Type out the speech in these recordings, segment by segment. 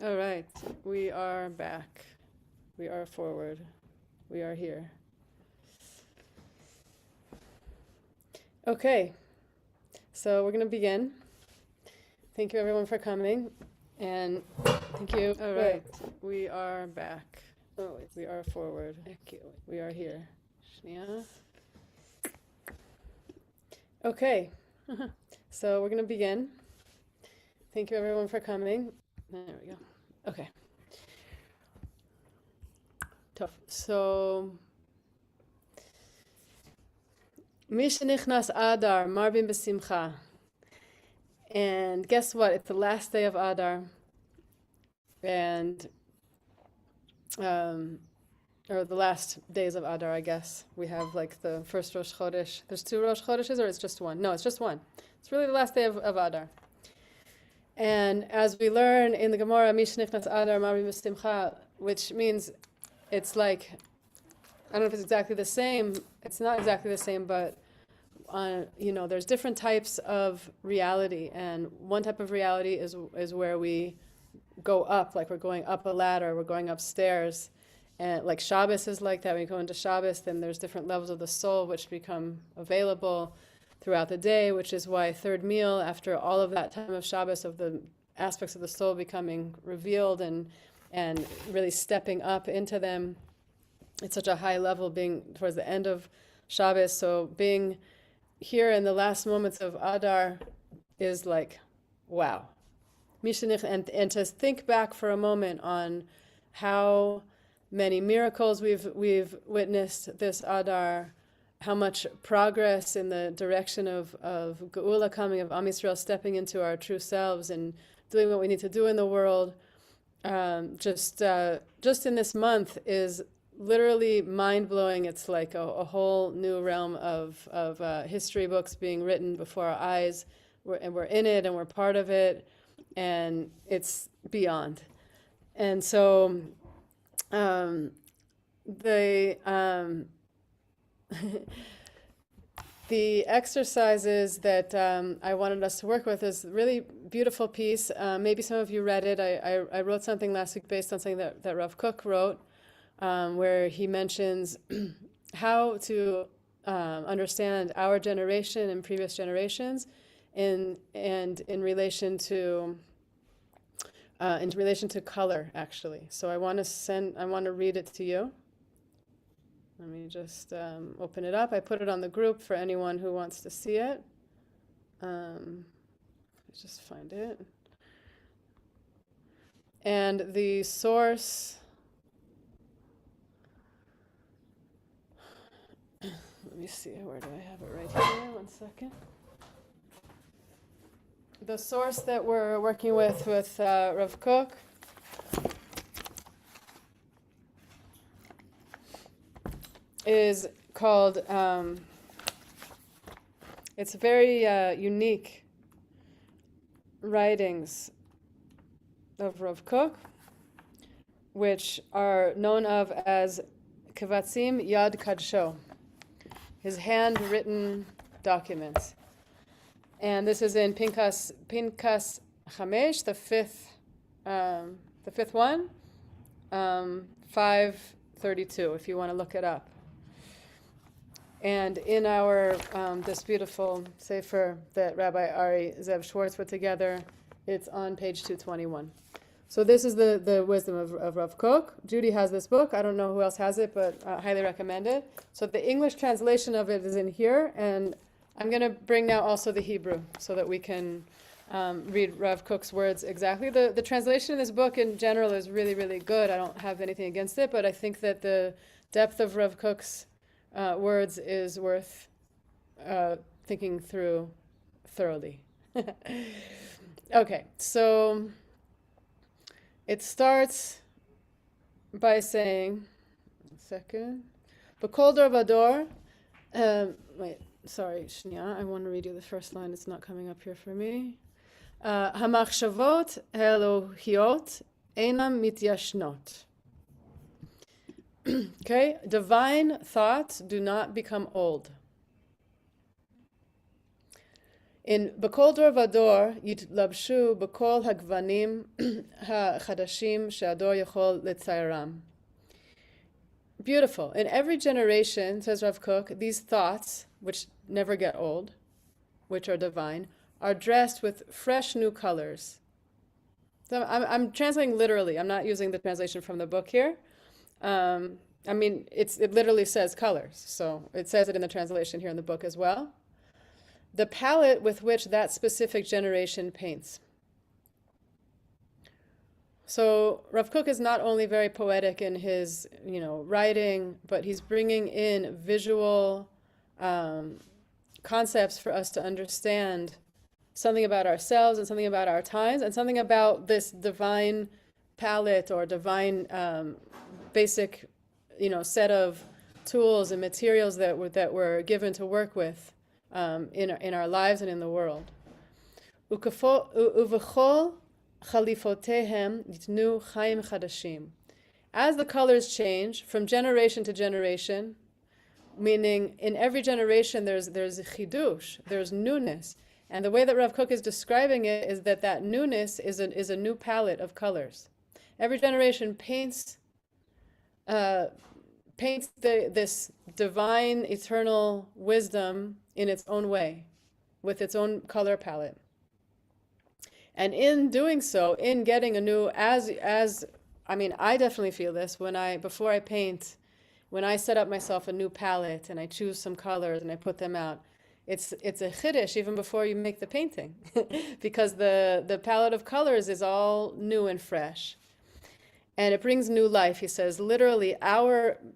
All right, we are back. We are forward. We are here. Okay, so we're going to begin. Thank you everyone for coming, and thank you. All right, we are back. Oh, we are forward. We are here. Shnia. Okay, so we're going to begin. Thank you everyone for coming. There we go. Okay. Tough. So, Mishenichnas Adar, Marbin Besimcha. And guess what? It's the last day of Adar. And, or the last days of Adar, I guess. We have like the first Rosh Chodesh. There's two Rosh Chodeshes, or it's just one? No, it's just one. It's really the last day of Adar. And as we learn in the Gemara, Mishenichnas Adar, Marbin Besimcha, which means it's like, I don't know if it's exactly the same. It's not exactly the same, but there's different types of reality, and one type of reality is where we go up, like we're going up a ladder, we're going upstairs, and like Shabbos is like that. When you go into Shabbos, then there's different levels of the soul which become available throughout the day, which is why third meal, after all of that time of Shabbos, of the aspects of the soul becoming revealed and really stepping up into them, it's such a high level being towards the end of Shabbos. So being here in the last moments of Adar is like, wow. And to think back for a moment on how many miracles we've witnessed this Adar, how much progress in the direction of Geula coming, of Am Yisrael stepping into our true selves and doing what we need to do in the world. Just in this month is literally mind-blowing. It's like a whole new realm of history books being written before our eyes, and we're in it and we're part of it, and it's beyond. And so the exercises that I wanted us to work with is a really beautiful piece. Maybe some of you read it. I wrote something last week based on something that Rav Kook wrote, where he mentions how to understand our generation and previous generations in relation to color, actually. So I want to read it to you. Let me just open it up. I put it on the group for anyone who wants to see it. Let's just find it. And the source, let me see, where do I have it? Right here, 1 second. The source that we're working with Rav Kook is called, it's very unique writings of Rav Kook, which are known of as Kevatzim Yad Kadsho, his handwritten documents. And this is in Pinkas Chamesh, the fifth one, 532, if you want to look it up. And in our this beautiful sefer that Rabbi Ari Zev Schwartz put together, it's on page 221. So this is the wisdom of Rav Kook. Judy has this book. I don't know who else has it, but highly recommend it. So the English translation of it is in here, and I'm going to bring now also the Hebrew so that we can read Rav Kook's words exactly. The translation of this book in general is really, really good. I don't have anything against it, but I think that the depth of Rav Kook's words is worth thinking through thoroughly. Okay, so it starts by saying, 1 second, B'kol dor vador, sorry, Shnia, I want to read you the first line. It's not coming up here for me. Hamachshavot Elohiot einam mityashnot. Okay, divine thoughts do not become old. In B'kol dor vador yitlabshu b'kol hagvanim hachadashim she'ador yachol letzayaram. Beautiful. In every generation, says Rav Kook, these thoughts, which never get old, which are divine, are dressed with fresh new colors. So I'm translating literally. I'm not using the translation from the book here. It literally says colors. So it says it in the translation here in the book as well. The palette with which that specific generation paints. So Rav Kook is not only very poetic in his, writing, but he's bringing in visual concepts for us to understand something about ourselves and something about our times and something about this divine palette or divine basic, set of tools and materials that we're given to work with in our lives and in the world. Uvechol chalifotehem yitnu chaim chadashim. As the colors change from generation to generation, meaning in every generation there's chidush, there's newness. And the way that Rav Kook is describing it is that newness is a new palette of colors. Every generation paints this divine, eternal wisdom in its own way, with its own color palette. And in doing so, in getting a new, I definitely feel this before I paint, when I set up myself a new palette and I choose some colors and I put them out, it's a chiddush even before you make the painting, because the palette of colors is all new and fresh. And it brings new life. He says, literally,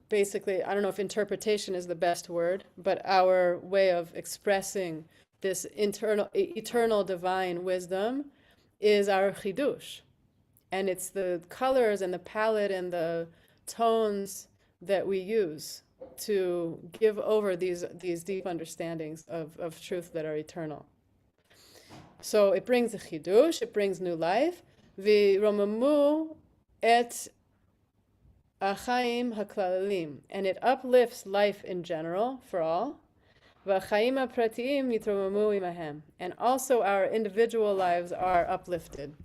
basically, I don't know if interpretation is the best word, but our way of expressing this eternal divine wisdom is our chidush. And it's the colors and the palette and the tones that we use to give over these deep understandings of truth that are eternal. So it brings a chidush, it brings new life. V'romamu et achaim haklalim, and it uplifts life in general for all. V'achaim ha'pratiim yitromamu imahem, and also our individual lives are uplifted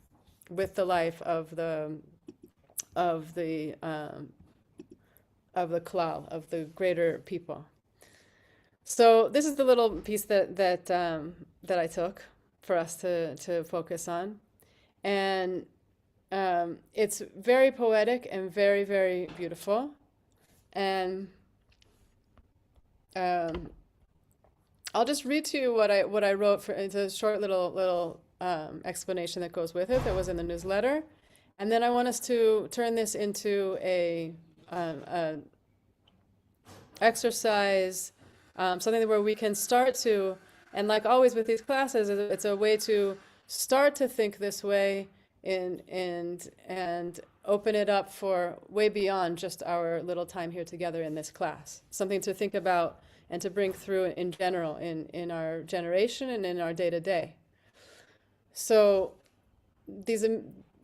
with the life of the klal, of the greater people. So this is the little piece that I took for us to focus on, and it's very poetic and very, very beautiful. And I'll just read to you what I wrote. It's a short little explanation that goes with it that was in the newsletter. And then I want us to turn this into a exercise, something where we can start to, and like always with these classes, it's a way to start to think this way and open it up for way beyond just our little time here together in this class. Something to think about and to bring through in general in our generation and in our day-to-day. So these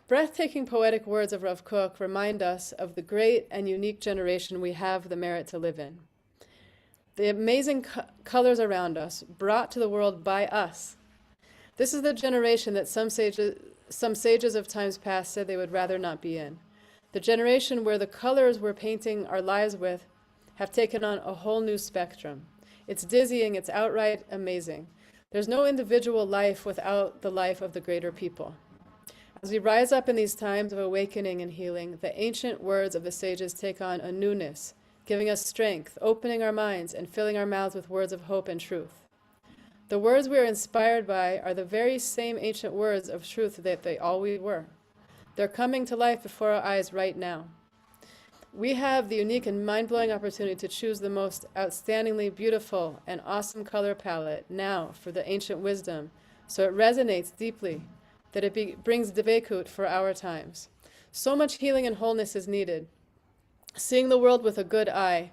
breathtaking poetic words of Rav Kook remind us of the great and unique generation we have the merit to live in. The amazing colors around us, brought to the world by us. This is the generation that some sages of times past said they would rather not be in. The generation where the colors we're painting our lives with have taken on a whole new spectrum. It's dizzying, it's outright amazing. There's no individual life without the life of the greater people. As we rise up in these times of awakening and healing, the ancient words of the sages take on a newness, giving us strength, opening our minds, and filling our mouths with words of hope and truth. The words we are inspired by are the very same ancient words of truth that they always were. They're coming to life before our eyes right now. We have the unique and mind-blowing opportunity to choose the most outstandingly beautiful and awesome color palette now for the ancient wisdom, so it resonates deeply, that it brings devekut for our times. So much healing and wholeness is needed. Seeing the world with a good eye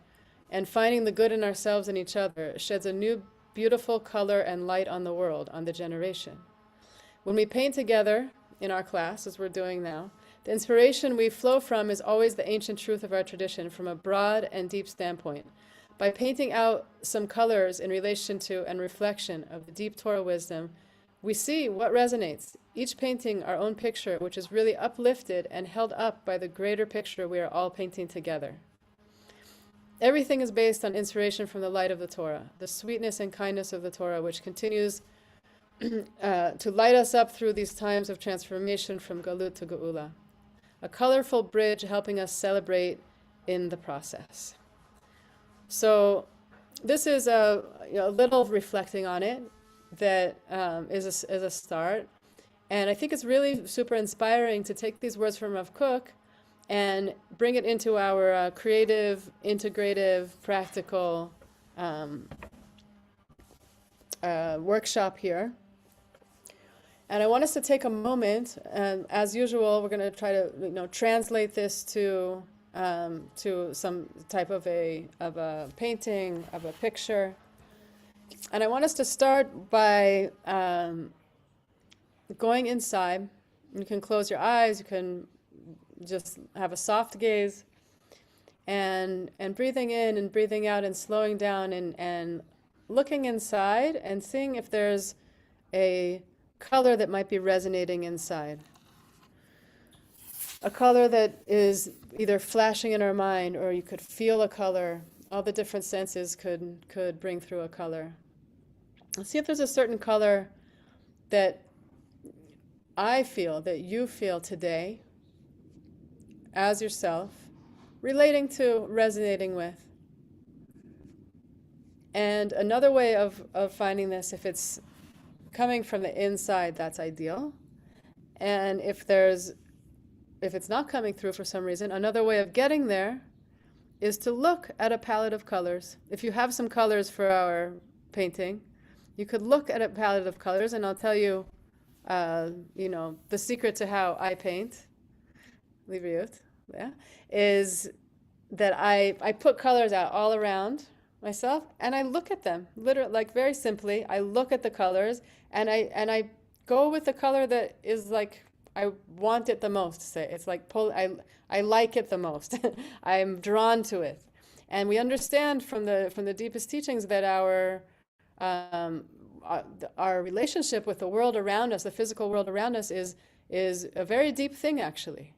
and finding the good in ourselves and each other sheds a new beautiful color and light on the world, on the generation. When we paint together in our class, as we're doing now, the inspiration we flow from is always the ancient truth of our tradition from a broad and deep standpoint. by painting out some colors in relation to and reflection of the deep Torah wisdom, we see what resonates. Each painting our own picture, which is really uplifted and held up by the greater picture we are all painting together. Everything is based on inspiration from the light of the Torah, the sweetness and kindness of the Torah, which continues to light us up through these times of transformation from Galut to Geula. A colorful bridge helping us celebrate in the process. So this is a little reflecting on it that is a start. And I think it's really super inspiring to take these words from Rav Kook and bring it into our creative, integrative, practical workshop here. And I want us to take a moment, and as usual, we're going to try to translate this to some type of a painting, of a picture. And I want us to start by going inside. You can close your eyes, you can just have a soft gaze, and breathing in and breathing out and slowing down and looking inside and seeing if there's a color that might be resonating inside. A color that is either flashing in our mind, or you could feel a color. All the different senses could bring through a color. Let's see if there's a certain color that I feel, that you feel today as yourself, relating to, resonating with. And another way of finding this, if it's coming from the inside, that's ideal. And if it's not coming through for some reason, another way of getting there is to look at a palette of colors. If you have some colors for our painting, you could look at a palette of colors, and I'll tell you, the secret to how I paint, is that I put colors out all around myself, and I look at them, literally, like very simply. I look at the colors, and I go with the color that is like I want it the most. Say it's like I like it the most. I'm drawn to it, and we understand from the deepest teachings that our relationship with the world around us, the physical world around us, is a very deep thing actually,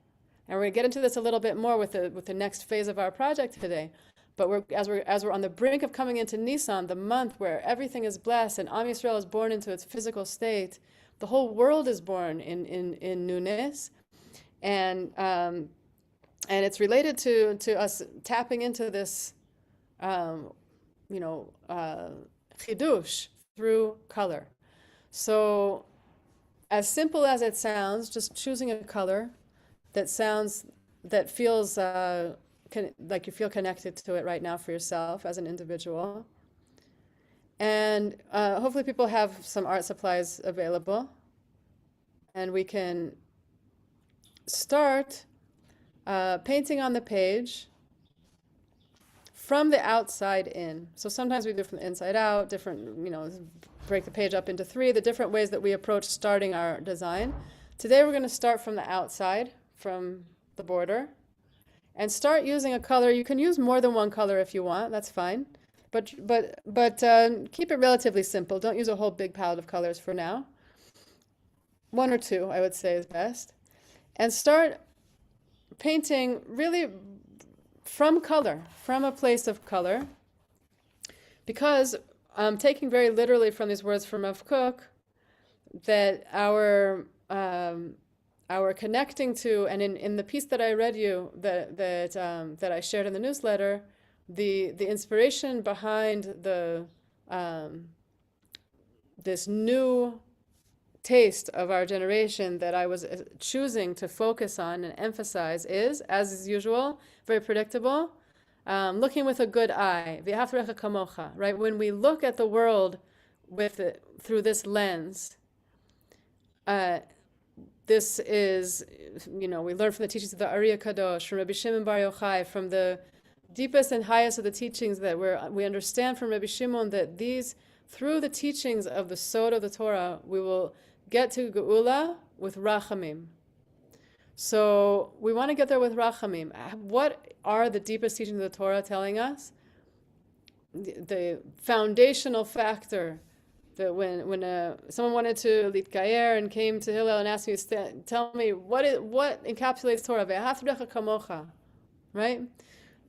and we're going to get into this a little bit more with the next phase of our project today. But as we're on the brink of coming into Nisan, the month where everything is blessed and Am Yisrael is born into its physical state, the whole world is born in newness, and it's related to us tapping into this, chidush through color. So, as simple as it sounds, just choosing a color that feels like you feel connected to it right now for yourself as an individual. And hopefully people have some art supplies available, and we can start painting on the page from the outside in. So sometimes we do it from the inside out, break the page up into 3, the different ways that we approach starting our design. Today we're going to start from the outside, from the border, and start using a color. You can use more than one color if you want, that's fine. But keep it relatively simple. Don't use a whole big palette of colors for now. 1 or 2, I would say, is best. And start painting really from color, from a place of color. Because I'm taking very literally from these words from Rav Kook that our connecting to, and in the piece that I read you, that I shared in the newsletter, the inspiration behind this new taste of our generation that I was choosing to focus on and emphasize is, as is usual, very predictable, looking with a good eye, v'ahavta kamocha, right? When we look at the world through this lens, this is, we learn from the teachings of the Ariya Kadosh, from Rabbi Shimon Bar Yochai, from the deepest and highest of the teachings that we understand from Rabbi Shimon, that through the teachings of the Sod of the Torah, we will get to Geula with Rachamim. So we want to get there with Rachamim. What are the deepest teachings of the Torah telling us? the foundational factor that when someone wanted to litgayer and came to Hillel and asked me, tell me what encapsulates Torah, ve'ahavtecha kamocha, right?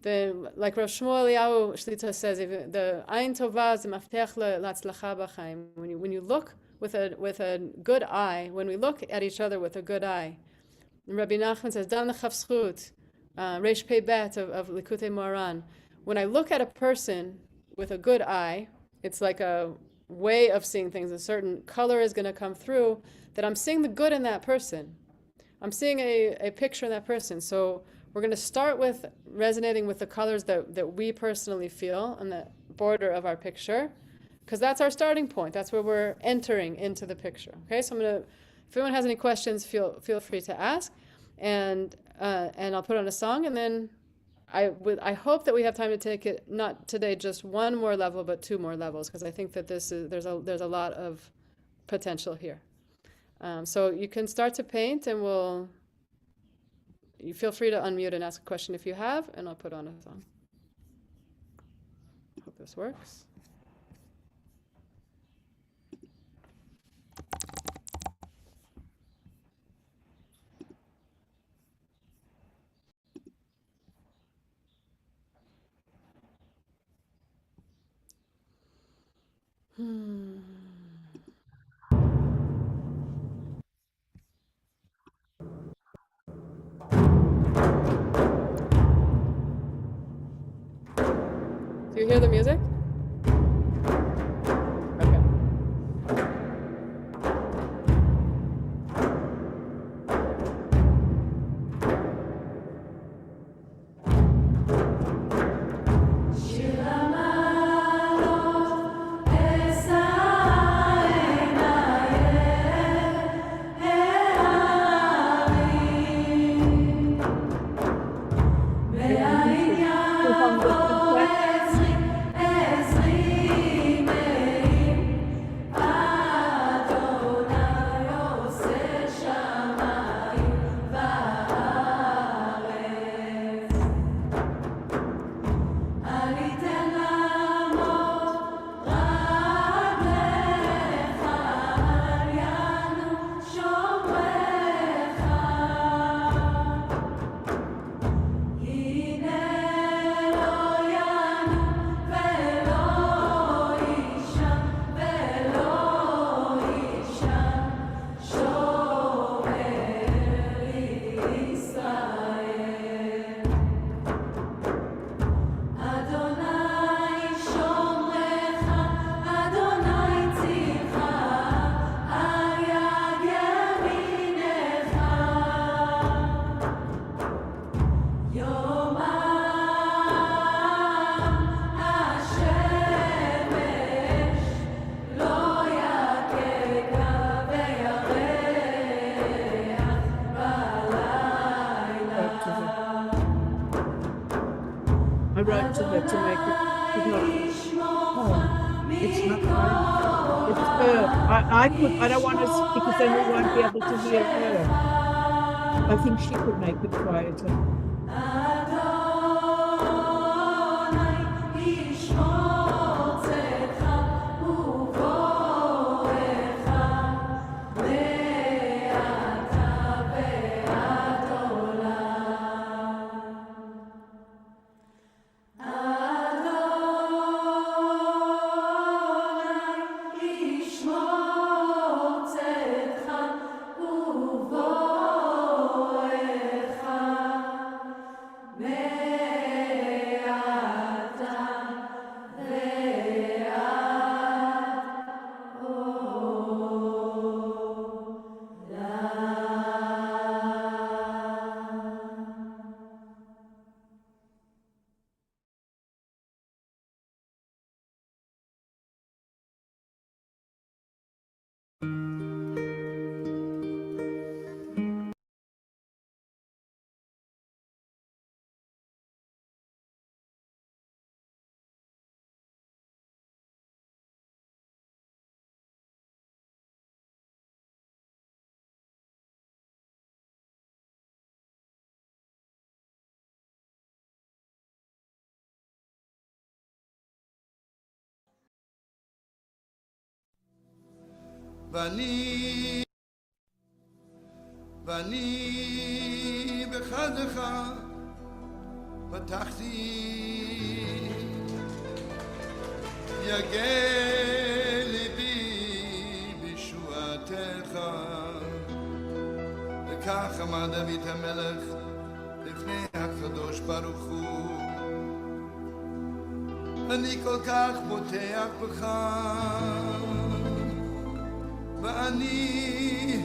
Like Rav Shmuel Eliyahu Shlita says, the ayin tova is the maftech latzlacha b'chaim. When you look with a good eye, when we look at each other with a good eye, and Rabbi Nachman says, Dan l'chavschut, Reish Pei Bet of Likutei Moharan. When I look at a person with a good eye, it's like a way of seeing things. A certain color is going to come through that I'm seeing the good in that person. I'm seeing a picture in that person. So we're going to start with resonating with the colors that we personally feel on the border of our picture, because that's our starting point. That's where we're entering into the picture. Okay, so if anyone has any questions, feel free to ask, and I'll put on a song, and then I hope that we have time to take it, not today just one more level, but two more levels, because I think that there's a lot of potential here. So you can start to paint, and you feel free to unmute and ask a question if you have, and I'll put on a song. Hope this works. Do you hear the music? Okay. I wrote to her to make it. It's not. It's not mine. It's her. I don't want to, because then we won't be able to hear her. I think she could make it quieter. ואני בחדך פתחתי יגע ליבי בישועתך וכך עמד דוד המלך לפני הקדוש ברוך הוא אני כל כך בוטח בך ואני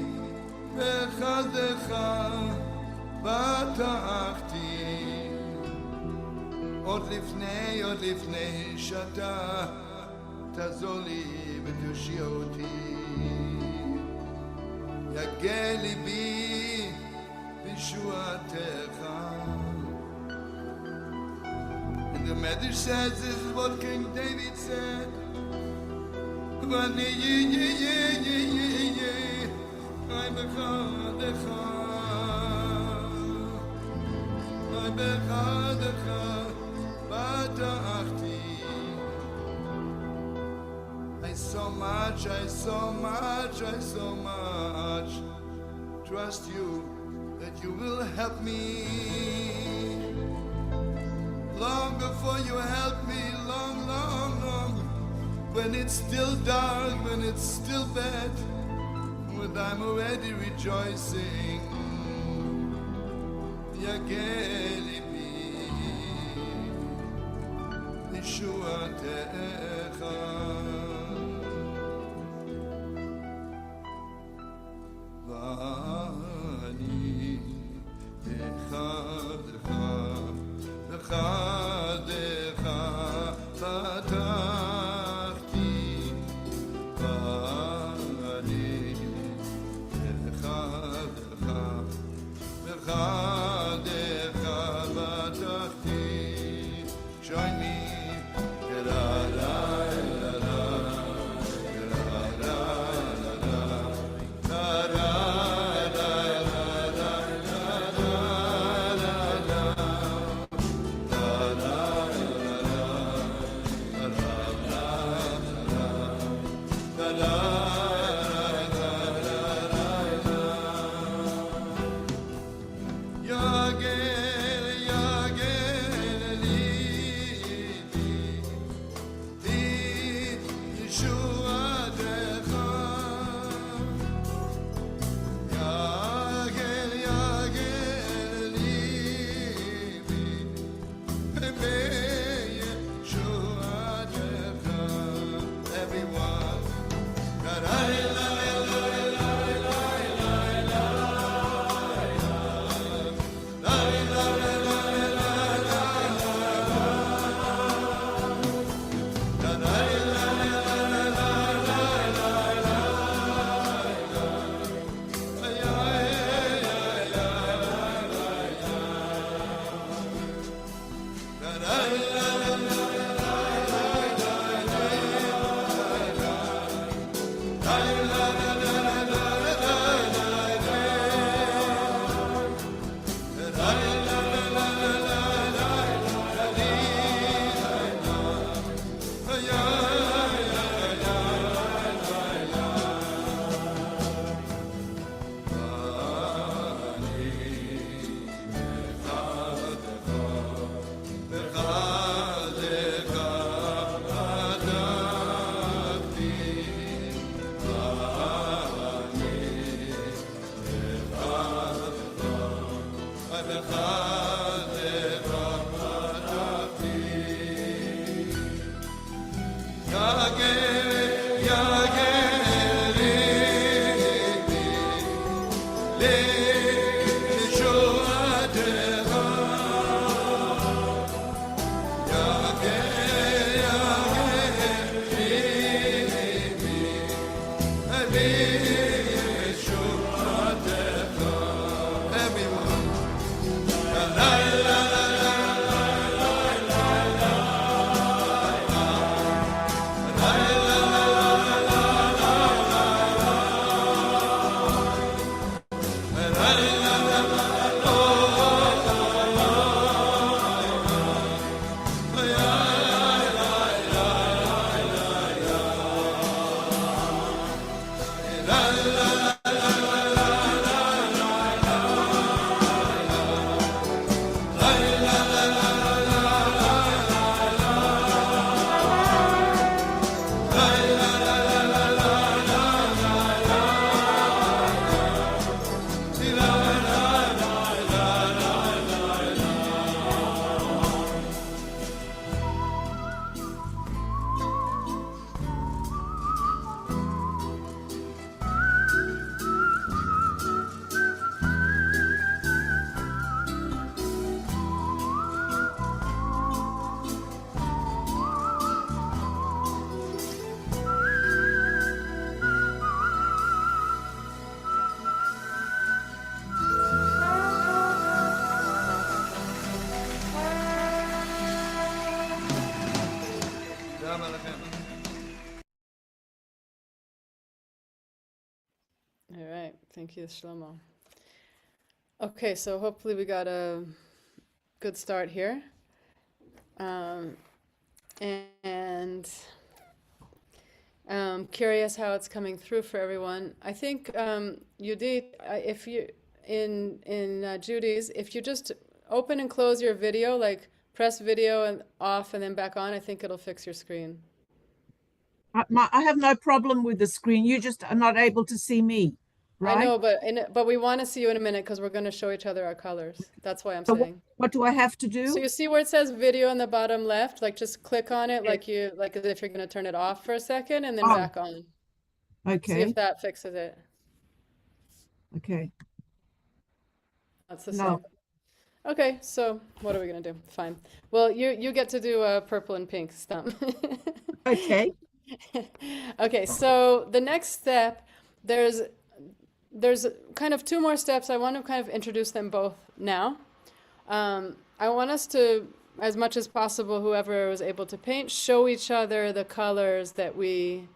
בחדך בטחתי עוד לפני שאתה תעזור לי ותושיע אותי יגע ליבי בישועתך. And the Medrash says this is what King David said ואני בחדך בטחתי I so much trust you that you will help me long before you help me long when it's still dark when it's still bad when I'm already rejoicing יגע ליבי בישועתך ואני בחדך פתחתי ואני בחדך פתחתי join me la la la la All right. Thank you, Shlomo. Okay, so hopefully we got a good start here. And curious how it's coming through for everyone. I think Yudit, if you in Judy's, if you just open and close your video, like press video and off and then back on, I think it'll fix your screen. I have no problem with the screen. You just are not able to see me, right? I know, but we want to see you in a minute because we're going to show each other our colors. That's why I'm So saying. what do I have to do? So you see where it says video in the bottom left? Like just click on it like as if you're going to turn it off for a second and then Oh. back on. See Okay. if that fixes it. Okay. That's the No. same. Okay, so what are we going to do? Fine. Well, you get to do a purple and pink stump. Okay. Okay, so the next step, there's kind of two more steps. I want to kind of introduce them both now. I want us to, as much as possible, whoever was able to paint, show each other the colors that we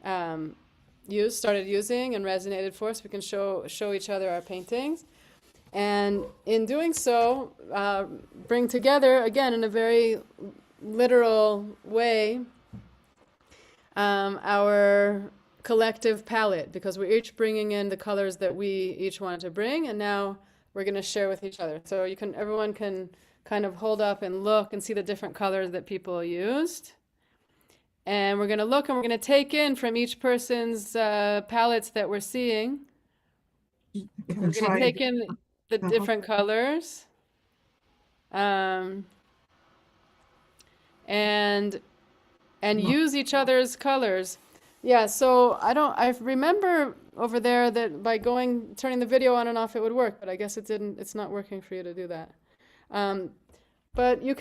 started using and resonated for us. We can show each other our paintings. And in doing so, bring together, again, in a very literal way, our collective palette, because we're each bringing in the colors that we each wanted to bring, and now we're going to share with each other. So everyone can kind of hold up and look and see the different colors that people used. And we're going to look and we're going to take in from each person's palettes that we're seeing. We're going to take in the different colors. And use each other's colors. Yeah, so I remember over there that by turning the video on and off, it would work, but I guess it's not working for you to do that. But you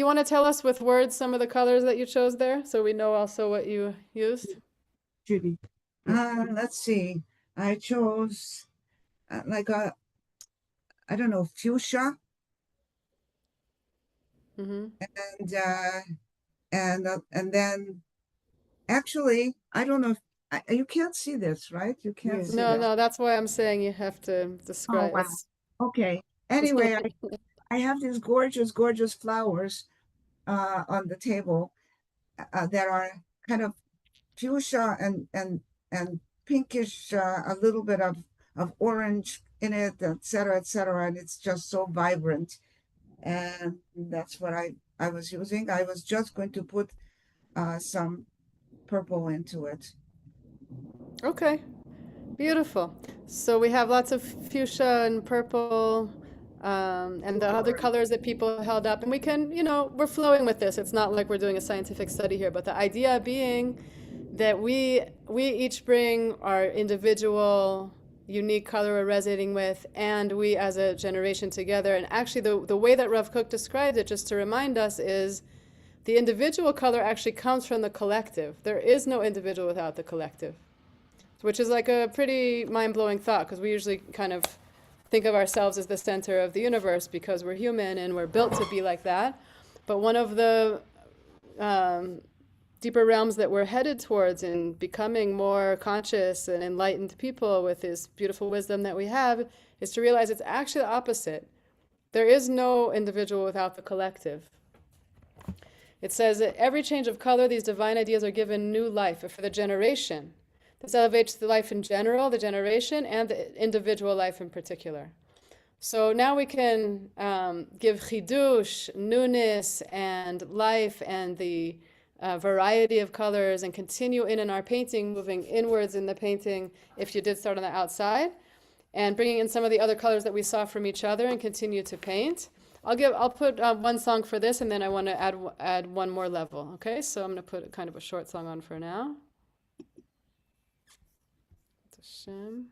want to tell us with words some of the colors that you chose there, so we know also what you used? Judy. Let's see. I chose I don't know, fuchsia. Mm-hmm. And then actually, I don't know if you can't see this, right? You can't see this. No, that's why I'm saying you have to describe. wow. Okay. Anyway, I have these gorgeous, gorgeous flowers on the table that are kind of fuchsia and pinkish, a little bit of orange in it, et cetera, and it's just so vibrant. And that's what I was using. I was just going to put some purple into it. Okay, beautiful. So we have lots of fuchsia and purple, and the other colors that people held up. And we can, we're flowing with this. It's not like we're doing a scientific study here, but the idea being that we each bring our individual unique color we're resonating with, and we as a generation together. And actually the way that Rav Kook described it, just to remind us, is the individual color actually comes from the collective. There is no individual without the collective, which is like a pretty mind-blowing thought, because we usually kind of think of ourselves as the center of the universe because we're human and we're built to be like that. But one of the deeper realms that we're headed towards in becoming more conscious and enlightened people with this beautiful wisdom that we have is to realize it's actually the opposite. There is no individual without the collective. It says that every change of color, these divine ideas are given new life. But for the generation, this elevates the life in general, the generation, and the individual life in particular. So now we can give chidush, newness, and life, and the variety of colors, and continue in our painting, moving inwards in the painting if you did start on the outside, and bringing in some of the other colors that we saw from each other and continue to paint. I'll put one song for this, and then I want to add one more level. Okay, so I'm going to put kind of a short song on for now. Hashem.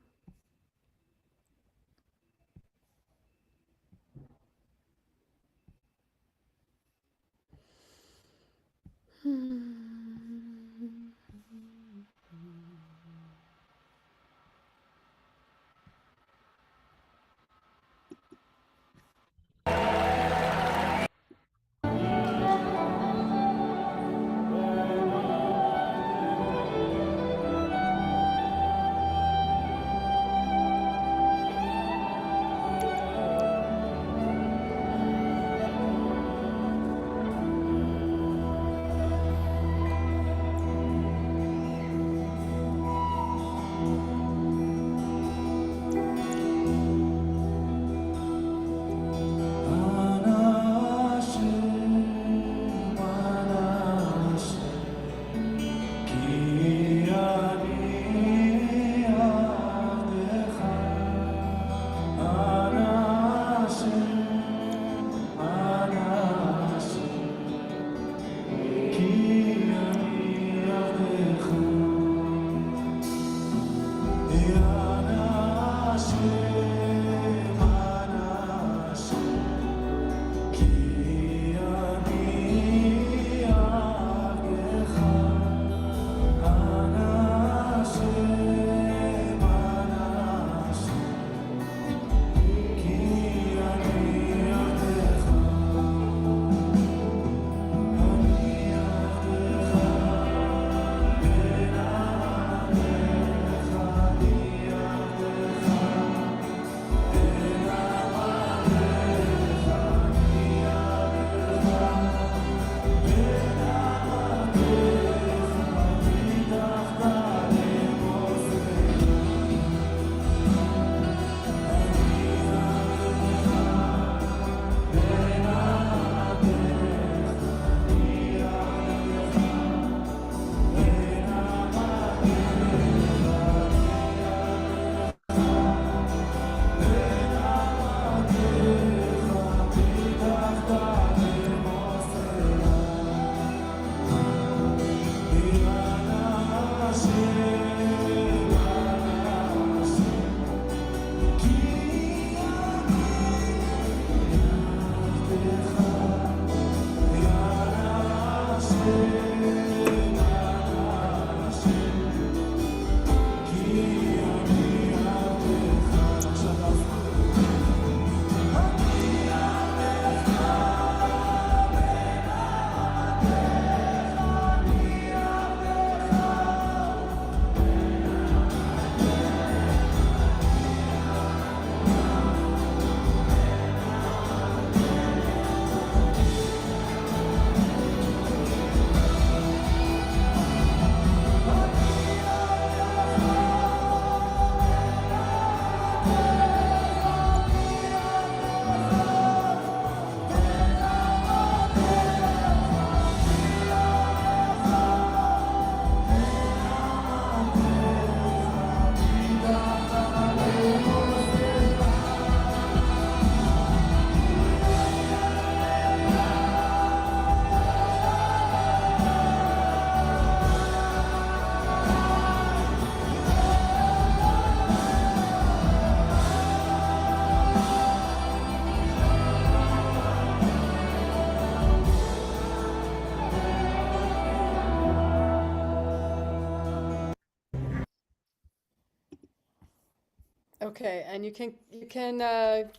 Okay, and you can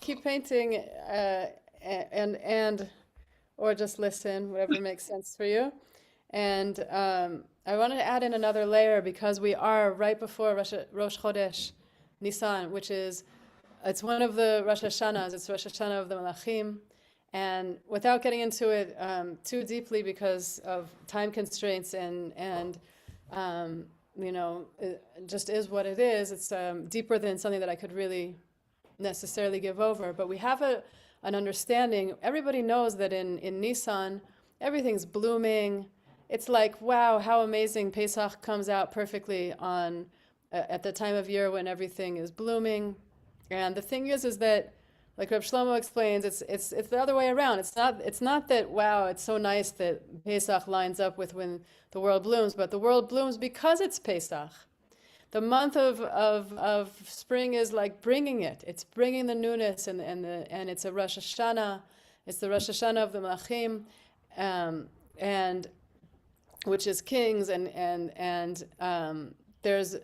keep painting and or just listen, whatever makes sense for you. And I wanted to add in another layer because we are right before Rosh Chodesh Nisan, which is it's one of the Rosh Hashanahs. It's Rosh Hashanah of the Malachim. And without getting into it too deeply because of time constraints and it just is what it is. It's deeper than something that I could really necessarily give over. But we have an understanding. Everybody knows that in Nisan, everything's blooming. It's like, wow, how amazing. Pesach comes out perfectly on at the time of year when everything is blooming. And the thing is that, like Reb Shlomo explains, it's the other way around. It's not that, wow, it's so nice that Pesach lines up with when the world blooms, but the world blooms because it's Pesach. The month of spring is like bringing it. It's bringing the newness and it's a Rosh Hashanah. It's the Rosh Hashanah of the Malachim, and which is kings and there's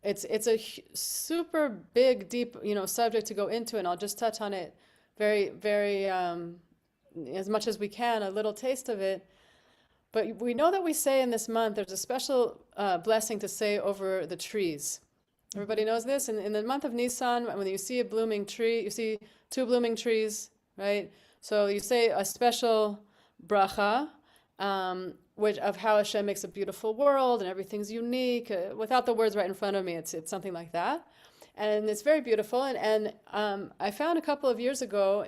it's a super big, deep, subject to go into, and I'll just touch on it very, very as much as we can, a little taste of it. But we know that we say in this month, there's a special blessing to say over the trees. Everybody knows this. In the month of Nisan, when you see a blooming tree, you see two blooming trees, right? So you say a special bracha, which of how Hashem makes a beautiful world and everything's unique. Without the words right in front of me, it's something like that. And it's very beautiful. And I found a couple of years ago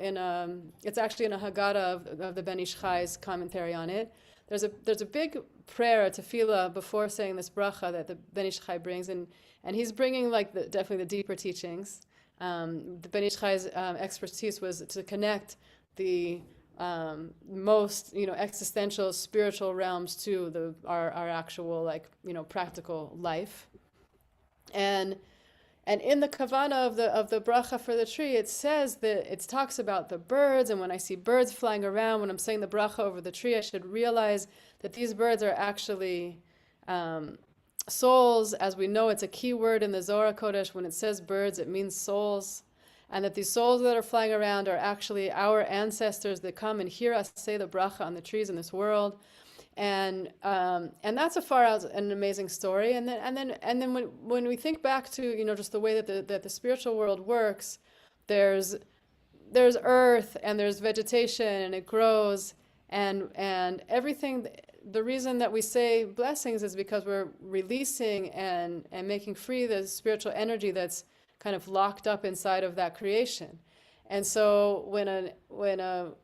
it's actually in a Haggadah of the Ben Ish Chai's commentary on it. There's a big prayer, a tefillah, before saying this bracha that the Ben Ish Chai brings, and he's bringing definitely the deeper teachings. The Ben Ish Chai's expertise was to connect the most existential spiritual realms to our actual practical life, and in the kavana of the bracha for the tree, it says that it talks about the birds, and when I see birds flying around, when I'm saying the bracha over the tree, I should realize that these birds are actually souls. As we know, it's a key word in the Zohar Kodesh. When it says birds, it means souls. And that these souls that are flying around are actually our ancestors that come and hear us say the bracha on the trees in this world. And that's a far out and amazing story. And then when we think back to just the way that the spiritual world works, there's earth and there's vegetation and it grows and everything. The reason that we say blessings is because we're releasing and making free the spiritual energy that's kind of locked up inside of that creation. And so when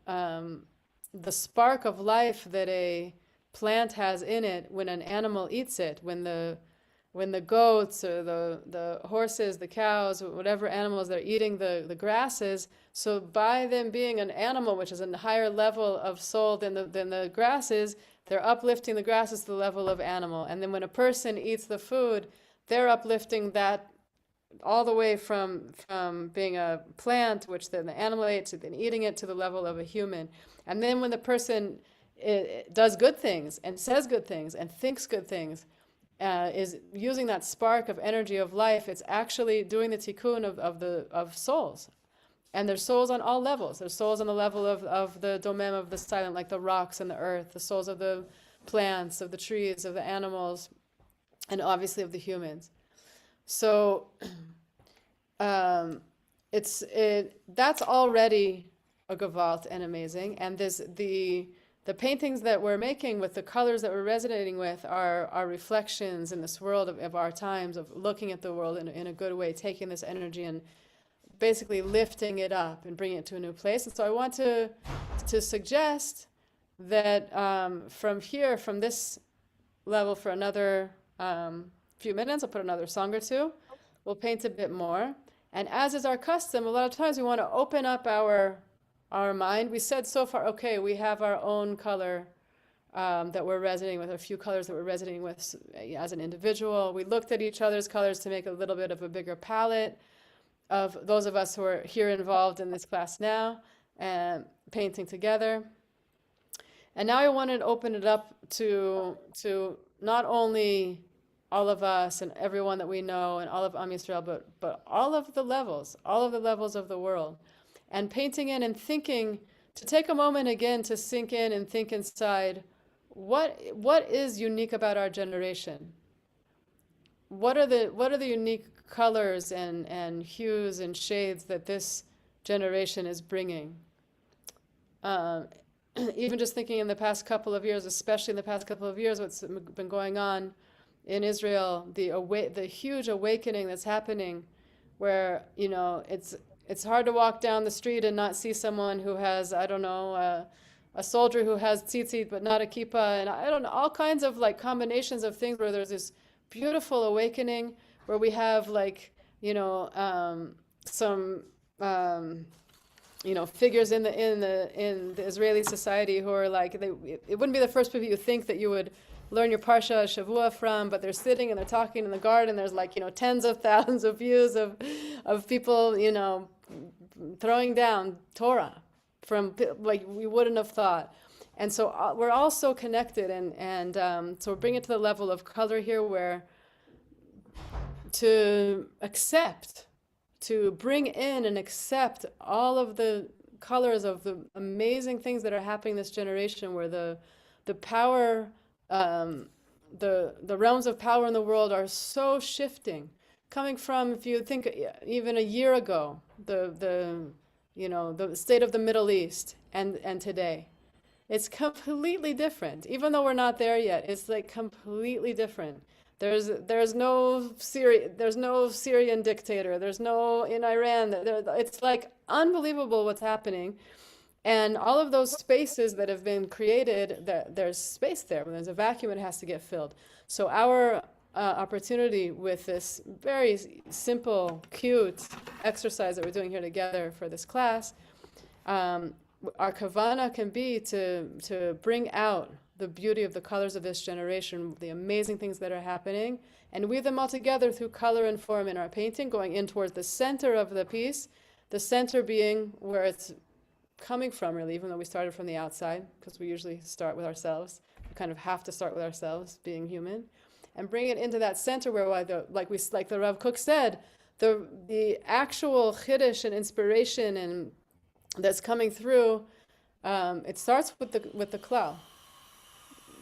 the spark of life that a plant has in it, when an animal eats it, when the goats or the horses, the cows, whatever animals that are eating the grasses, so by them being an animal, which is a higher level of soul than the grasses, they're uplifting the grasses to the level of animal. And then when a person eats the food, they're uplifting that all the way from being a plant, which then the animal ate, to then eating it to the level of a human. And then when the person does good things and says good things and thinks good things, is using that spark of energy of life, it's actually doing the tikkun of souls. And there's souls on all levels. There's souls on the level of the domem, of the silent, like the rocks and the earth, the souls of the plants, of the trees, of the animals, and obviously of the humans. So that's already a gewalt and amazing. And the paintings that we're making with the colors that we're resonating with are reflections in this world of our times, of looking at the world in a good way, taking this energy and basically lifting it up and bringing it to a new place. And so I want to suggest that from this level, for another few minutes, I'll put another song or two, we'll paint a bit more. And as is our custom, a lot of times we want to open up our mind. We said so far, okay, we have our own color that we're resonating with, a few colors that we're resonating with as an individual. We looked at each other's colors to make a little bit of a bigger palette of those of us who are here involved in this class now and painting together. And now I wanted to open it up to not only all of us and everyone that we know and all of Am Yisrael, but all of the levels of the world. And painting in and thinking, to take a moment again to sink in and think inside, what is unique about our generation? What are the unique colors and hues and shades that this generation is bringing? Even just thinking in the past couple of years, especially in the past couple of years, what's been going on in Israel, the huge awakening that's happening, where it's hard to walk down the street and not see someone who has, I don't know, a soldier who has tzitzit but not a kippah, and I don't know, all kinds of like combinations of things where there's this beautiful awakening where we have like some figures in the Israeli society who are like, it wouldn't be the first people you think that you would learn your Parsha Shavua from, but they're sitting and they're talking in the garden. There's like, tens of thousands of views of people, throwing down Torah from like we wouldn't have thought. And so we're all so connected, and so we're bringing it to the level of color here, where to bring in and accept all of the colors of the amazing things that are happening this generation, where the power, the realms of power in the world are so shifting, coming from, if you think even a year ago, the state of the Middle East and today. It's completely different. Even though we're not there yet, it's like completely different. There's no Syrian dictator. There's no in Iran. It's like unbelievable what's happening. And all of those spaces that have been created, there's space there. When there's a vacuum, it has to get filled. So our opportunity with this very simple, cute exercise that we're doing here together for this class, our kavana can be to bring out the beauty of the colors of this generation, the amazing things that are happening, and weave them all together through color and form in our painting, going in towards the center of the piece, the center being where it's coming from, really, even though we started from the outside, because we usually start with ourselves. We kind of have to start with ourselves, being human, and bring it into that center where, like the Rav Kook said, the actual chiddush and inspiration and that's coming through, it starts with the klal.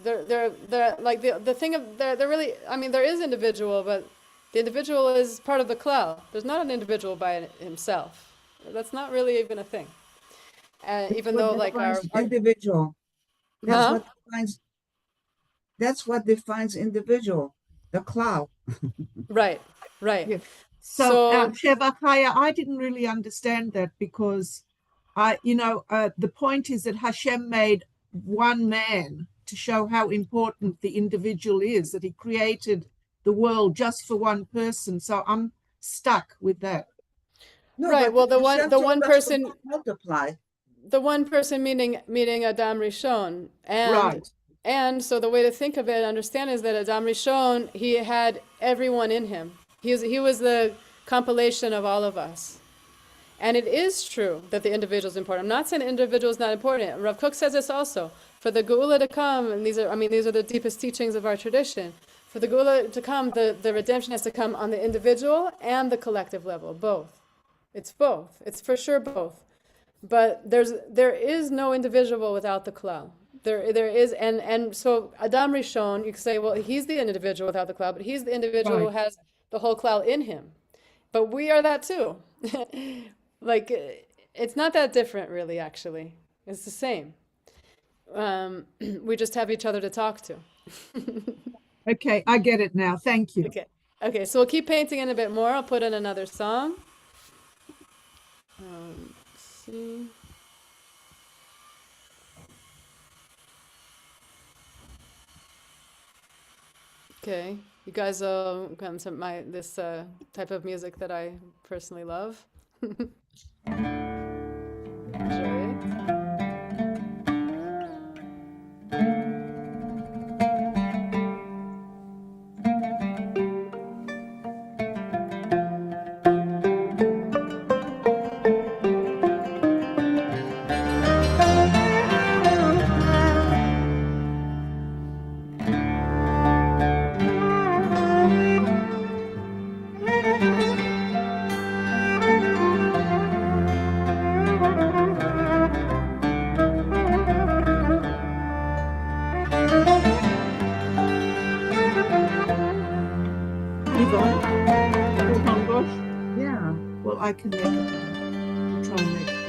They're like the thing of they're really, I mean, there is individual, but the individual is part of the klal. There's not an individual by himself. That's not really even a thing. Even though like our individual, huh? That's what defines individual, the klal. Right. Yeah. So Shevach, I didn't really understand that, because the point is that Hashem made one man to show how important the individual is, that he created the world just for one person. So I'm stuck with that. No, right. Well, the one person multiply. The one person meaning Adam Rishon, and Right. And so the way to think of it, understand, is that Adam Rishon, he had everyone in him. He was the compilation of all of us. And it is true that the individual is important. I'm not saying the individual is not important. Rav Kook says this also. For the Geula to come, and these are the deepest teachings of our tradition. For the Geula to come, the redemption has to come on the individual and the collective level, both. It's both. It's for sure both. But there is no individual without the klal. There is, and so Adam Rishon, you could say, well, he's the individual without the klal, but he's the individual who has the whole klal in him. But we are that too. Like, it's not that different, really, actually. It's the same. We just have each other to talk to. Okay, I get it now. Thank you. Okay, so we'll keep painting in a bit more. I'll put in another song. Let's see. Okay, you guys come to this type of music that I personally love. Enjoy it. Well, I can make it. Try and make it.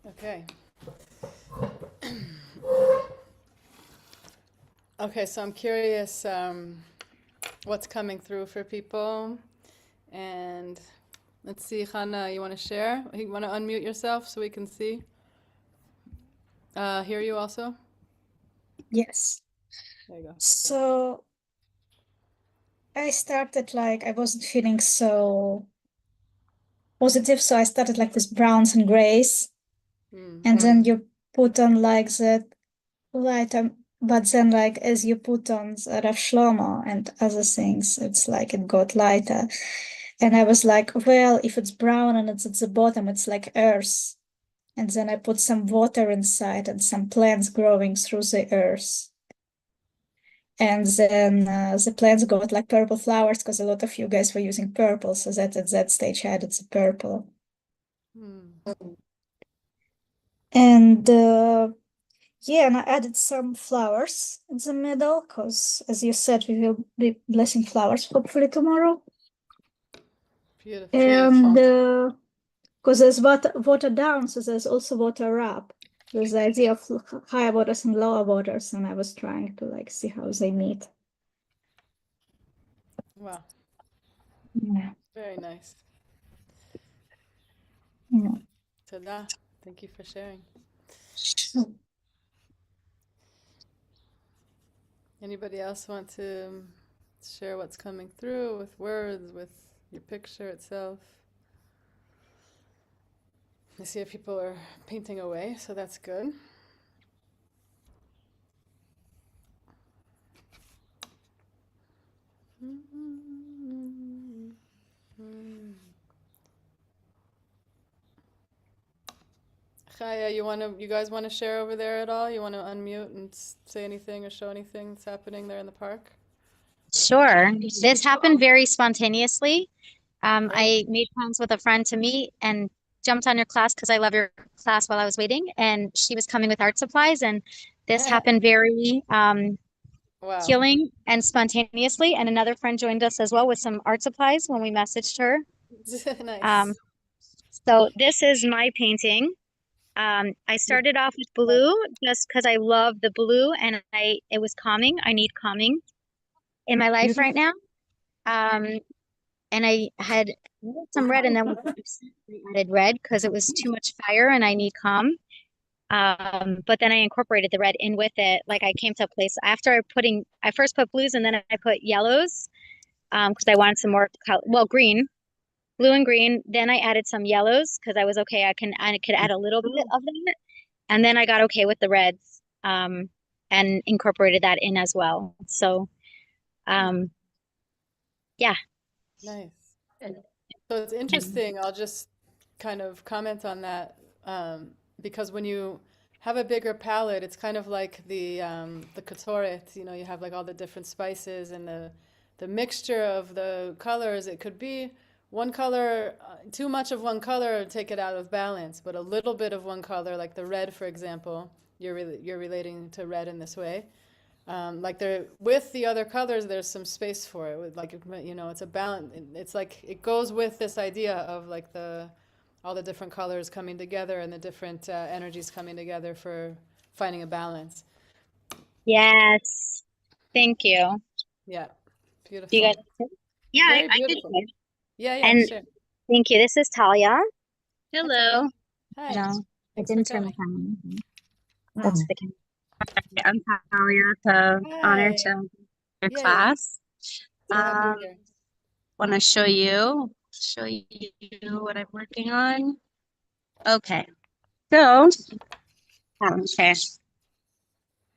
Okay. Okay, so I'm curious what's coming through for people. And let's see, Hannah, you want to share? You want to unmute yourself so we can see? Hear you also? Yes. There you go. So I started like I wasn't feeling so positive, so I started like with browns and grays, and then you put on like the lighter, but then like as you put on the Rav Shlomo and other things, it's like it got lighter. And I was like, well, if it's brown and it's at the bottom, it's like earth. And then I put some water inside and some plants growing through the earth. And then the plants got like purple flowers because a lot of you guys were using purple. So that at that stage I added the purple. And yeah, and I added some flowers in the middle because, as you said, we will be blessing flowers hopefully tomorrow. Beautiful. And because there's water down, so there's also water up. There's the idea of higher waters and lower waters, and I was trying to like see how they meet. Wow. Yeah. Very nice. Yeah. Tada. Thank you for sharing. Sure. Anybody else want to share what's coming through with words, with your picture itself? I see if people are painting away, so that's good. Chaya, you guys want to share over there at all? You want to unmute and say anything or show anything that's happening there in the park? Sure. This happened very spontaneously. I made plans with a friend to meet and jumped on your class because I love your class while I was waiting, and she was coming with art supplies, and this happened very Wow. healing and spontaneously. And another friend joined us as well with some art supplies when we messaged her. Nice. So this is my painting. I started off with blue just because I love the blue, and it was calming. I need calming in my life right now. And I had some red, and then we added red because it was too much fire and I need calm. But then I incorporated the red in with it. Like I came to a place after I first put blues and then I put yellows because I wanted some more color. Well, green, blue and green. Then I added some yellows because I was okay. I could add a little bit of that. And then I got okay with the reds and incorporated that in as well. So, yeah. Nice. So it's interesting. I'll just kind of comment on that because when you have a bigger palette, it's kind of like the ketoret. You know, you have like all the different spices and the mixture of the colors. It could be one color, too much of one color, take it out of balance. But a little bit of one color, like the red, for example, you're relating to red in this way. Like there, with the other colors, there's some space for it. With like, you know, it's a balance. It's like it goes with this idea of like all the different colors coming together and the different energies coming together for finding a balance. Yes. Thank you. Yeah, beautiful. Do you guys? Yeah, Very I did. beautiful. Yeah, And sure. thank you. This is Talia. Hello. Hi. No, I Thanks didn't for turn the coming. camera on. That's the camera. I'm Talia. So honored to your Yeah. class. So happy you're here. Want to show you what I'm working on. Okay. So, okay.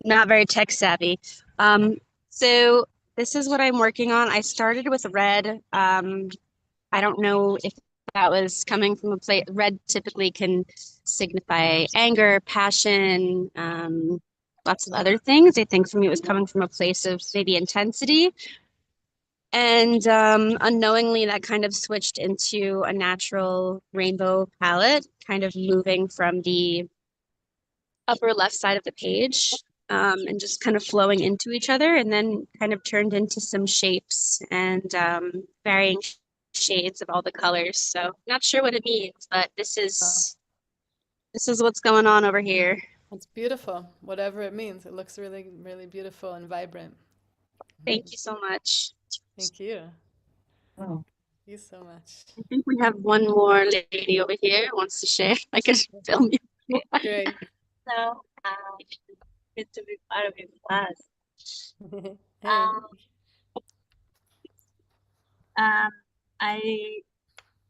Not very tech savvy. So this is what I'm working on. I started with red. I don't know if that was coming from a place. Red typically can signify anger, passion, lots of other things. I think for me it was coming from a place of maybe intensity. And unknowingly that kind of switched into a natural rainbow palette, kind of moving from the upper left side of the page and just kind of flowing into each other, and then kind of turned into some shapes and varying shades of all the colors. So not sure what it means, but this is This is what's going on over here. It's beautiful, whatever it means. It looks really, really beautiful and vibrant. Thank you so much. Thank you. Oh, Thank you so much. I think we have one more lady over here who wants to share. I can film you. Great. So, good to be part of your class. Hey.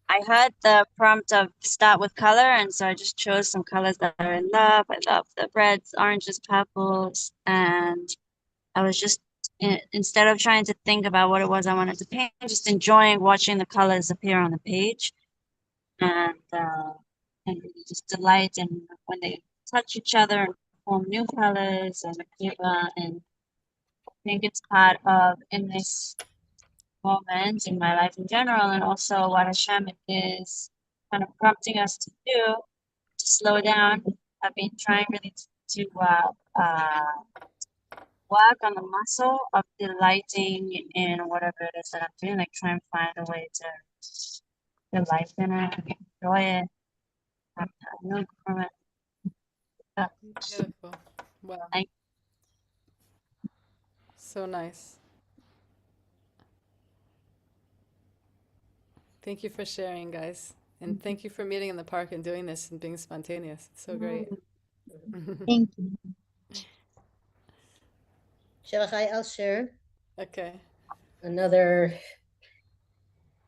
I heard the prompt of start with color, and so I just chose some colors that are in love. I love the reds, oranges, purples, and I was just instead of trying to think about what it was I wanted to paint, just enjoying watching the colors appear on the page, and really just delight in when they touch each other and form new colors and appear. And I think it's part of in this moment in my life in general, and also what Hashem is kind of prompting us to do to slow down. I've been trying really to work on the muscle of delighting in whatever it is that I'm doing, like try and find a way to delight in it, enjoy it, have no from it. Beautiful. Wow. Thank- So nice. Thank you for sharing, guys. And thank you for meeting in the park and doing this and being spontaneous. It's so great. Thank you. Shevach, I'll share Okay. another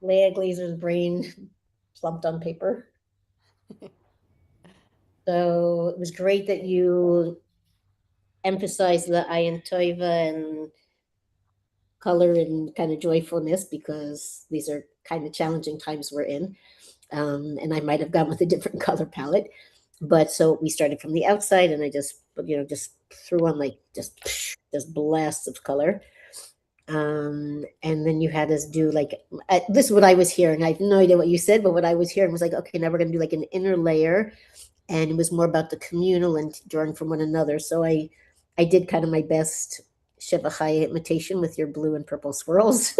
Leah Glazer's brain plumped on paper. So it was great that you emphasized the ayin tova and color and kind of joyfulness, because these are kind of challenging times we're in. And I might have gone with a different color palette. But so we started from the outside, and I just threw on like just blasts of color. And then you had us do like, this is what I was hearing. I have no idea what you said, but what I was hearing was like, okay, now we're going to do like an inner layer. And it was more about the communal and drawing from one another. So I did kind of my best Shevach imitation with your blue and purple swirls.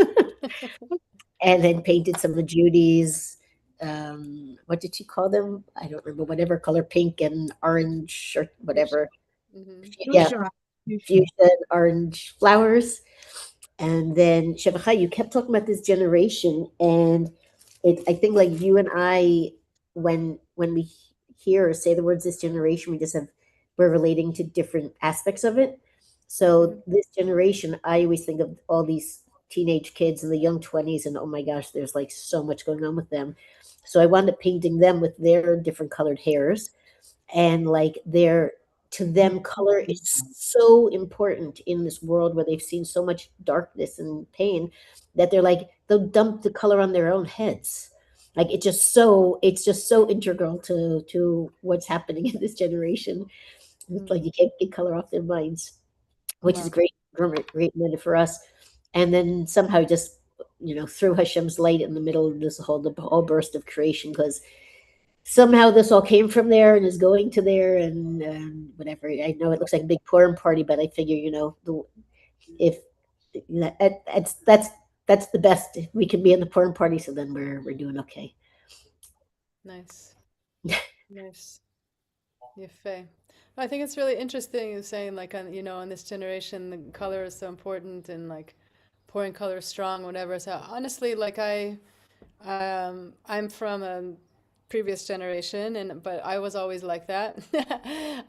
And then painted some of Judy's, what did she call them? I don't remember, whatever color, pink and orange or whatever. Yeah, fuchsia and orange flowers. And then Shevach, you kept talking about this generation, and I think like you and I, when we hear or say the words this generation, we're relating to different aspects of it. So this generation, I always think of all these teenage kids in the young 20s, and oh my gosh, there's like so much going on with them. So I wound up painting them with their different colored hairs, and like to them, color is so important in this world where they've seen so much darkness and pain, that they'll dump the color on their own heads. Like it's just so integral to what's happening in this generation. It's like you can't get color off their minds, which is great minute for us. And then somehow just threw Hashem's light in the middle of this whole burst of creation, because somehow this all came from there and is going to there, and whatever. I know it looks like a big Purim party, but I figure that's the best we can be in the Purim party. So then we're doing okay. Nice. Nice. Yefé. I think it's really interesting you saying like in this generation the color is so important, and like pouring color strong, whatever. So honestly, like I'm from a previous generation, but I was always like that.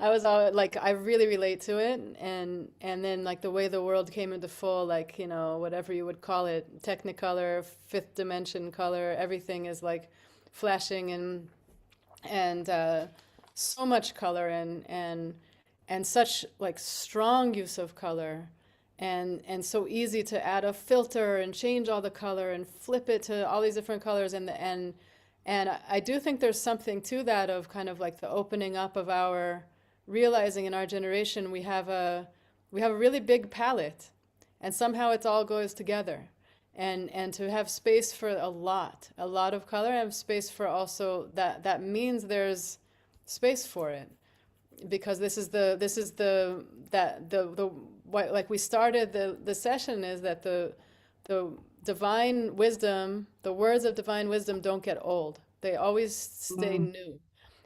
I was always like, I really relate to it, and then like the way the world came into full, like whatever you would call it, technicolor, fifth dimension color, everything is like flashing and so much color and such like strong use of color, and so easy to add a filter and change all the color and flip it to all these different colors, and I do think there's something to that of kind of like the opening up of our realizing in our generation we have a really big palette, and somehow it all goes together, and to have space for a lot of color, and have space for also that means there's space for it, because this is the what, like we started the session, is that the divine wisdom, the words of divine wisdom don't get old. They always stay new.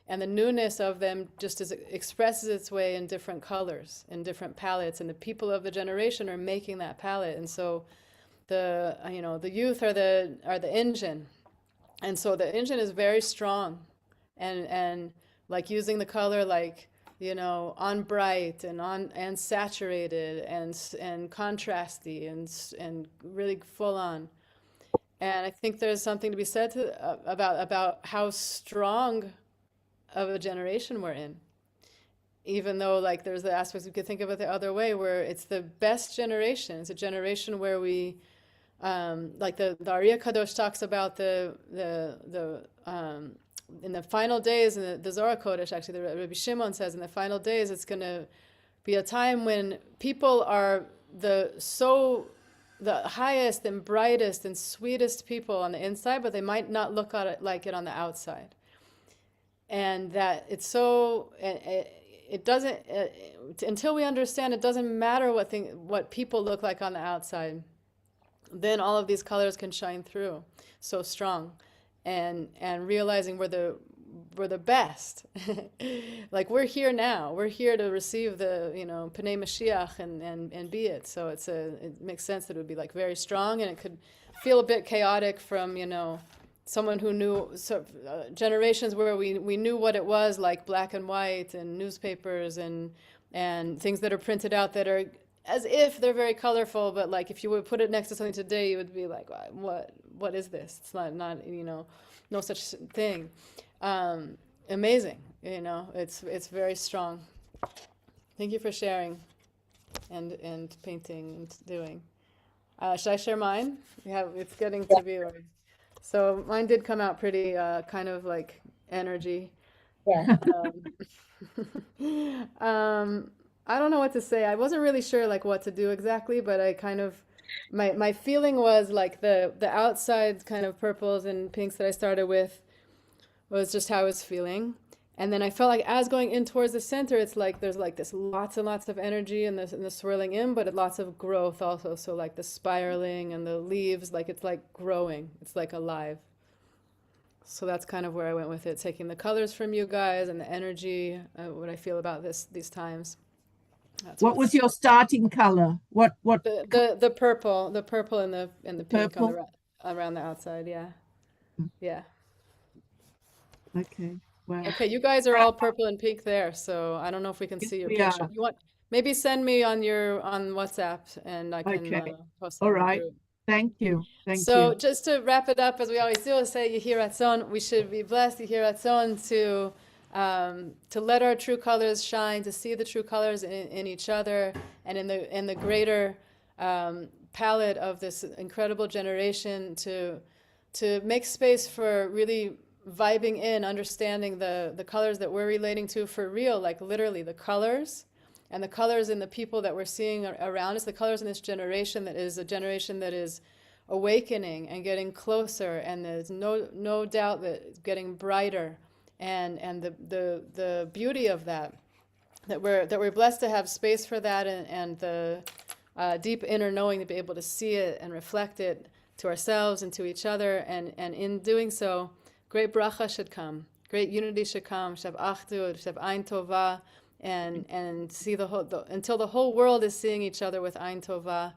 And the newness of them just expresses its way in different colors, in different palettes, and the people of the generation are making that palette. And so the youth are the engine, and so the engine is very strong, and like using the color like on bright and saturated and contrasty and really full on. And I think there's something to be said about how strong of a generation we're in, even though like there's the aspects we could think of it the other way, where it's the best generation. It's a generation where we like the Arya Kadosh talks about the in the final days, in the Zohar Kodesh, actually, the Rabbi Shimon says in the final days, it's going to be a time when people are the highest and brightest and sweetest people on the inside, but they might not look at it like it on the outside. And that it's so, it doesn't, until we understand it doesn't matter what people look like on the outside, then all of these colors can shine through so strong. And realizing we're the best. Like we're here now. We're here to receive the Pnei Mashiach and be it. So it makes sense that it would be like very strong, and it could feel a bit chaotic from someone who knew generations where we knew what it was like, black and white and newspapers and things that are printed out that are as if they're very colorful, but like if you would put it next to something today, you would be like, what is this? It's not no such thing. Amazing, it's very strong. Thank you for sharing and painting and doing. Should I share mine? It's getting to be like, so mine did come out pretty kind of like energy. Yeah. I don't know what to say. I wasn't really sure like what to do exactly, but I kind of my feeling was like the outside kind of purples and pinks that I started with was just how I was feeling. And then I felt like as going in towards the center, it's like there's like this lots and lots of energy and the swirling in, but lots of growth also. So like the spiraling and the leaves, like it's like growing. It's like alive. So that's kind of where I went with it, taking the colors from you guys and the energy, what I feel about these times. What was your starting color? What the purple and the pink purple? around the outside, yeah. Okay. Wow. Okay, you guys are all purple and pink there, so I don't know if we can see your we picture. are. You want maybe send me on WhatsApp and I can Okay. post that All in the right. group. Thank you. Thank So you. just to wrap it up, as we always do, say Yehi Ratzon. We should be blessed, Yehi Ratzon, to let our true colors shine, to see the true colors in each other and in the greater palette of this incredible generation, to make space for really vibing in, understanding the colors that we're relating to for real, like literally the colors and the colors in the people that we're seeing around us, the colors in this generation that is a generation that is awakening and getting closer, and there's no doubt that it's getting brighter, and the beauty of that we're blessed to have space for that, and the deep inner knowing to be able to see it and reflect it to ourselves and to each other, and in doing so, great bracha should come, great unity should come, shav achdut, shav ein tova, and see until the whole world is seeing each other with ein tova,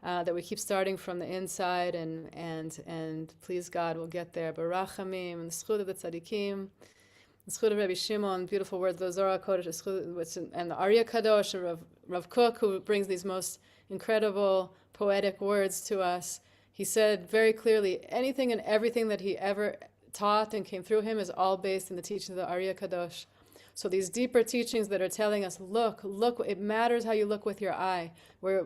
that we keep starting from the inside, and please God, we'll get there. Barachamim, and the schut of the tzaddikim, the schut of Rabbi Shimon, beautiful words, the Zohar Kodesh, and the Arya Kadosh, and Rav Kook, who brings these most incredible poetic words to us. He said very clearly, anything and everything that he ever taught and came through him is all based in the teachings of the Arya Kadosh. So these deeper teachings that are telling us, look, it matters how you look with your eye, where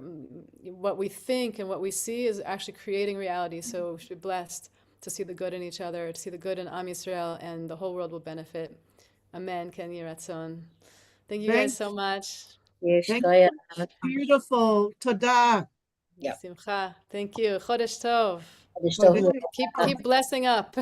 what we think and what we see is actually creating reality. So we should be blessed to see the good in each other, to see the good in Am Yisrael, and the whole world will benefit. Amen. Ken Yehi Ratzon. Thank you guys so much. Thank you. Beautiful. Toda. Yeah. Simcha. Thank you. Chodesh Tov. Chodesh Tov. Keep blessing up.